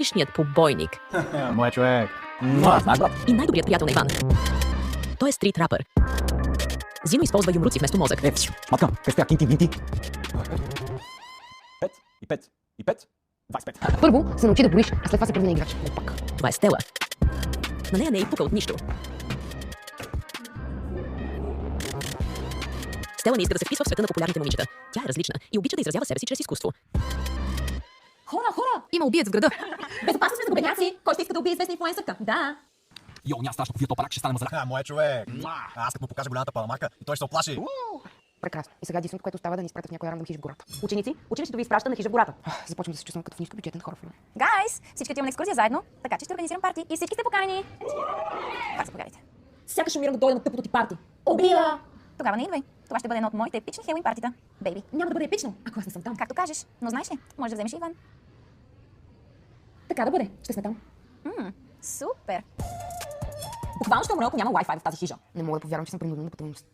Лишният побойник. Моя човек. И най-добрият приятел на Иван. Той е стрит рапър. Зино използва юмруци вместо мозък. Матка, къде кинти? 5 и 5. 25. Първо се научи да броиш, а след това се прави на играч. Пак. Това е Стела. На нея не е и пука от нищо. Стела не иска да се вписва в света на популярните момичета. Тя е различна и обича да изразява себе си чрез изкуство. Хора! Има убиец в града. Безопасно сме за бедняци. Кой ще иска да убие известна инфлуенсърка? Да. Йо, няма страшно, повия то парак, ще стане мазаляк. Моя човек. Аз като му покажа голямата паламарка и той ще се оплаши. Прекрасно. И сега единственото, което остава, да ни изпратят в някой рандом хижа в гората. Ученици, училището ви изпраща на хижа в гората. Започвам да се чувствам като в нискобюджетен хорър филм. Гайс, всички отиваме на екскурзия заедно, така че ще организирам парти и всички сте поканени. Пак заповядайте. Сякаш умирам да дойда на тъпото ти парти. Убива! Тогава не идвай. Това ще бъде едно от моите епични хелуин партита. Бейби. Няма да бъде епично, ако аз не съм там. Както кажеш, но знаеш ли, може да вземеш и Иван. Така да бъде. Ще сме там. Супер. Буквално ще умра, ако няма Wi-Fi в тази хижа. Не мога да повярвам, че съм принудена да пътувам с теб.